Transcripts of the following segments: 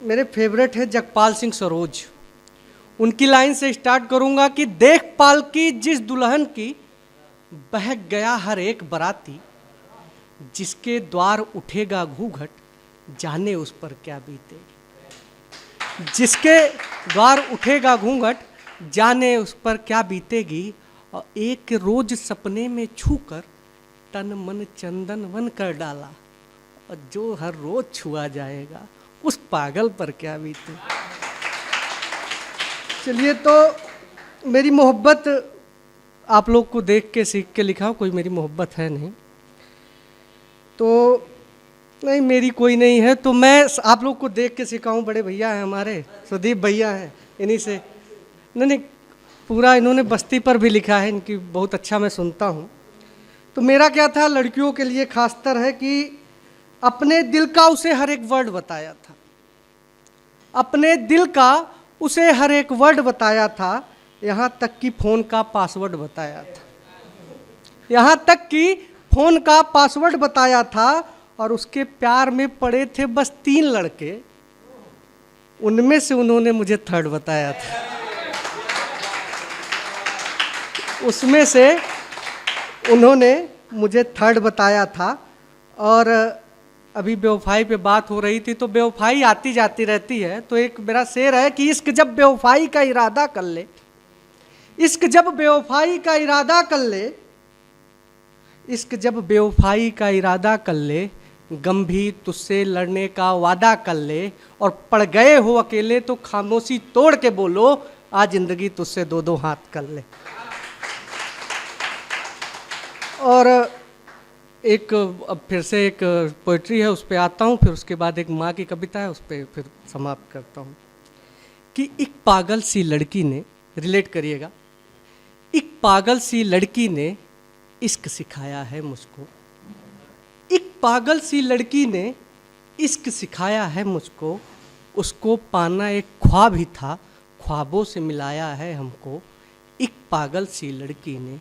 मेरे फेवरेट है जगपाल सिंह सरोज। उनकी लाइन से स्टार्ट करूंगा कि देखभाल की जिस दुल्हन की बहक गया हर एक बराती, जिसके द्वार उठेगा घूंघट जाने उस पर क्या बीतेगी। जिसके द्वार उठेगा घूंघट जाने उस पर क्या बीतेगी। और एक रोज सपने में छूकर तन मन चंदन वन कर डाला, और जो हर रोज छुआ जाएगा उस पागल पर क्या बीते। चलिए, तो मेरी मोहब्बत आप लोग को देख के सीख के लिखा, कोई मेरी मोहब्बत है नहीं, तो नहीं मेरी कोई नहीं है, तो मैं आप लोग को देख के सिखाऊं। बड़े भैया हैं हमारे, सुदीप भैया हैं, इन्हीं से नहीं पूरा इन्होंने बस्ती पर भी लिखा है, इनकी बहुत अच्छा मैं सुनता हूँ। तो मेरा क्या था, लड़कियों के लिए खासतर है कि अपने दिल का उसे हर एक वर्ड बताया था, अपने दिल का उसे हर एक वर्ड बताया था, यहाँ तक कि फ़ोन का पासवर्ड बताया था, यहाँ तक कि फ़ोन का पासवर्ड बताया था। और उसके प्यार में पड़े थे बस 3 लड़के, उनमें से उन्होंने मुझे थर्ड बताया था, उसमें से उन्होंने मुझे थर्ड बताया था। और अभी बेवफाई पे बात हो रही थी, तो बेवफाई आती जाती रहती है, तो एक मेरा शेर है कि इश्क जब बेवफाई का इरादा कर ले, इश्क जब बेवफाई का इरादा कर ले, इश्क जब बेवफाई का इरादा कर ले, गंभीर तुझसे लड़ने का वादा कर ले, और पड़ गए हो अकेले तो खामोशी तोड़ के बोलो, आज जिंदगी तुझसे 2-2 हाथ कर ले। और एक अब फिर से एक पोइट्री है, उस पर आता हूँ, फिर उसके बाद एक माँ की कविता है, उस पर फिर समाप्त करता हूँ। कि एक पागल सी लड़की ने, रिलेट करिएगा, एक पागल सी लड़की ने इश्क सिखाया है मुझको, एक पागल सी लड़की ने इश्क सिखाया है मुझको, उसको पाना एक ख्वाब ही था, ख्वाबों से मिलाया है हमको, एक पागल सी लड़की ने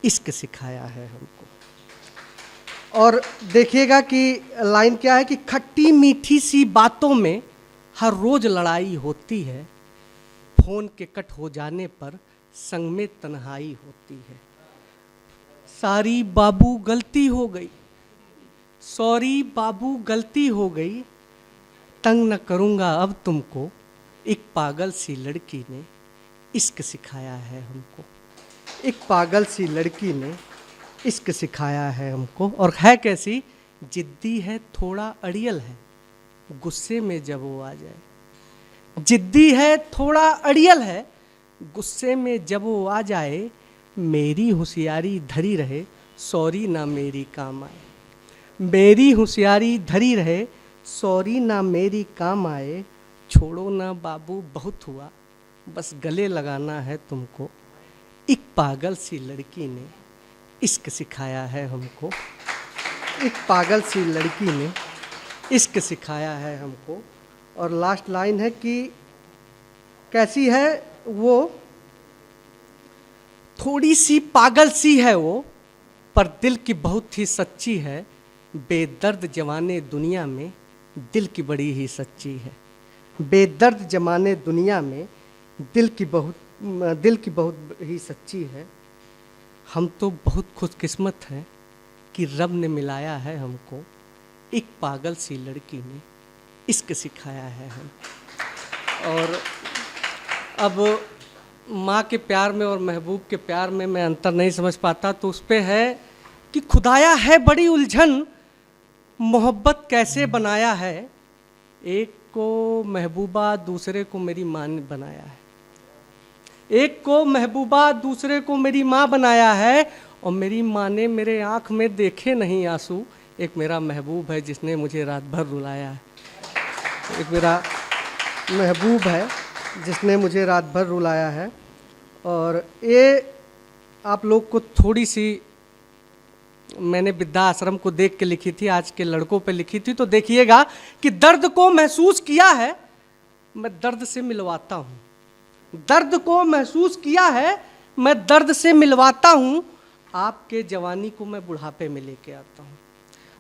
इश्क सिखाया है हमको। और देखिएगा कि लाइन क्या है कि खट्टी मीठी सी बातों में हर रोज लड़ाई होती है, फोन के कट हो जाने पर संग में तन्हाई होती है। सारी बाबू गलती हो गई, सॉरी बाबू गलती हो गई, तंग न करूँगा अब तुमको, एक पागल सी लड़की ने इश्क सिखाया है हमको, एक पागल सी लड़की ने इश्क सिखाया है हमको। और है कैसी, जिद्दी है थोड़ा अड़ियल है, गुस्से में जब वो आ जाए, जिद्दी है थोड़ा अड़ियल है, गुस्से में जब वो आ जाए, मेरी होशियारी धरी रहे, सॉरी ना मेरी काम आए, मेरी होशियारी धरी रहे, सॉरी ना मेरी काम आए, छोड़ो ना बाबू बहुत हुआ, बस गले लगाना है तुमको, एक पागल सी लड़की ने इश्क सिखाया है हमको, एक पागल सी लड़की ने इश्क सिखाया है हमको। और लास्ट लाइन है कि कैसी है वो, थोड़ी सी पागल सी है वो, पर दिल की बहुत ही सच्ची है, बेदर्द जमाने दुनिया में दिल की बड़ी ही सच्ची है, बेदर्द जमाने दुनिया में दिल की बहुत ही सच्ची है। हम तो बहुत खुशकिस्मत हैं कि रब ने मिलाया है हमको, एक पागल सी लड़की ने इश्क सिखाया है हम। और अब माँ के प्यार में और महबूब के प्यार में मैं अंतर नहीं समझ पाता, तो उस पर है कि खुदाया है बड़ी उलझन, मोहब्बत कैसे बनाया है, एक को महबूबा दूसरे को मेरी माँ ने बनाया है, एक को महबूबा दूसरे को मेरी माँ बनाया है, और मेरी माँ ने मेरे आँख में देखे नहीं आंसू, एक मेरा महबूब है जिसने मुझे रात भर रुलाया है, एक मेरा महबूब है जिसने मुझे रात भर रुलाया है। और ये आप लोग को थोड़ी सी मैंने वृद्धा आश्रम को देख के लिखी थी, आज के लड़कों पे लिखी थी, तो देखिएगा कि दर्द को महसूस किया है मैं दर्द से मिलवाता हूँ, दर्द को महसूस किया है मैं दर्द से मिलवाता हूँ, आपके जवानी को मैं बुढ़ापे में लेके आता हूँ,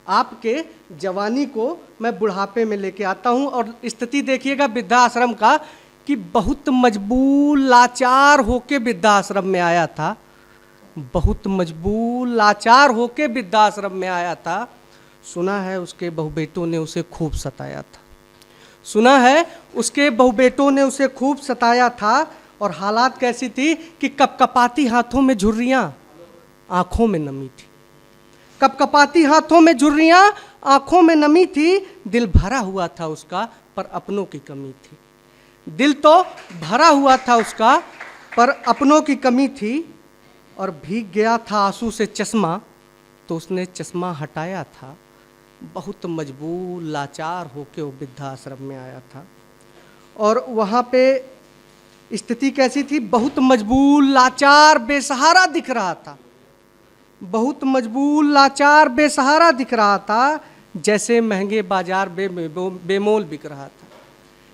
आपके जवानी को मैं बुढ़ापे में लेके आता हूँ। और स्थिति देखिएगा वृद्धाश्रम का कि बहुत मजबूर लाचार होके वृद्धाश्रम में आया था, बहुत मजबूर लाचार होके वृद्धाश्रम में आया था। सुना है उसके बहू बेटों ने उसे खूब सताया था, सुना है उसके बहू बेटों ने उसे खूब सताया था। और हालात कैसी थी कि कपकपाती हाथों में झुर्रियाँ, आंखों में नमी थी, कपकपाती हाथों में झुर्रियाँ, आंखों में नमी थी। दिल भरा हुआ था उसका पर अपनों की कमी थी, दिल तो भरा हुआ था उसका पर अपनों की कमी थी। और भीग गया था आंसू से चश्मा तो उसने चश्मा हटाया था। बहुत मजबूर लाचार होके वो वृद्धाश्रम में आया था। और वहाँ पे स्थिति कैसी थी, बहुत मजबूर लाचार बेसहारा दिख रहा था, बहुत मजबूर लाचार बेसहारा दिख रहा था। जैसे महंगे बाजार बेमोल बिक रहा था,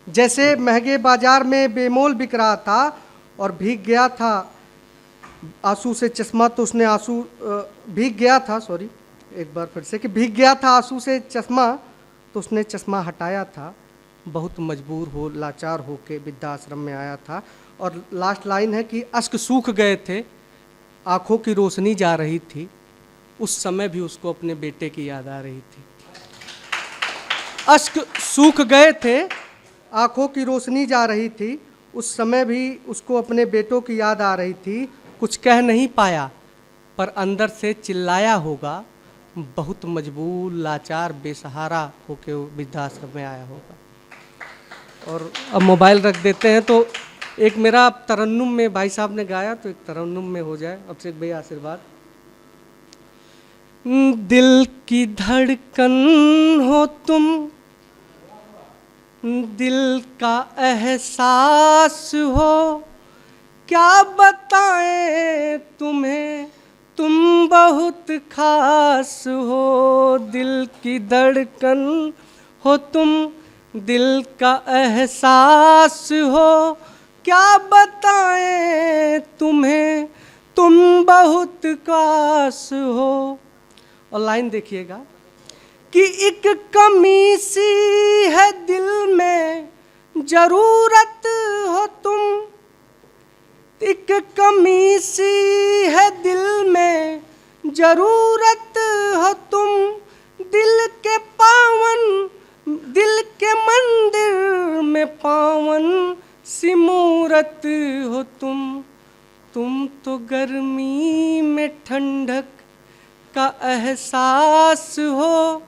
जैसे महंगे बाजार में बेमोल बिक रहा था। और भीग गया था आंसू से चश्मा तो उसने भीग गया था, सॉरी एक बार फिर से, कि भीग गया था आंसू से चश्मा तो उसने चश्मा हटाया था। बहुत मजबूर हो लाचार हो के वृद्धाश्रम में आया था। और लास्ट लाइन है कि अश्क सूख गए थे, आँखों की रोशनी जा रही थी, उस समय भी उसको अपने बेटे की याद आ रही थी। अश्क सूख गए थे, आँखों की रोशनी जा रही थी, उस समय भी उसको अपने बेटों की याद आ रही थी। कुछ कह नहीं पाया पर अंदर से चिल्लाया होगा, बहुत मजबूर लाचार बेसहारा होके वो वृद्धाश्रम में आया होगा। और अब मोबाइल रख देते हैं तो एक मेरा तरन्नुम में भाई साहब ने गाया तो एक तरन्नुम में हो जाए। अब से भैया आशीर्वाद। दिल की धड़कन हो तुम, दिल का एहसास हो, क्या बताएं तुम्हें तुम बहुत खास हो। दिल की धड़कन हो तुम, दिल का एहसास हो, क्या बताएं तुम्हें तुम बहुत खास हो। और लाइन देखिएगा कि एक कमी सी है दिल में जरूरत हो तुम, एक कमी सी है दिल में जरूरत हो तुम। दिल के पावन, दिल के मंदिर में पावन सी मूरत हो तुम तो गर्मी में ठंडक का एहसास हो,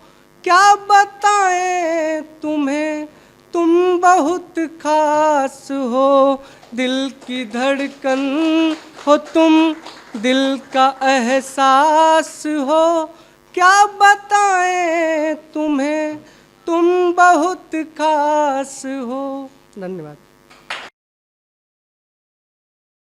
क्या बताएं तुम्हें तुम बहुत खास हो। दिल की धड़कन हो तुम, दिल का एहसास हो, क्या बताएं तुम्हें तुम बहुत खास हो। धन्यवाद।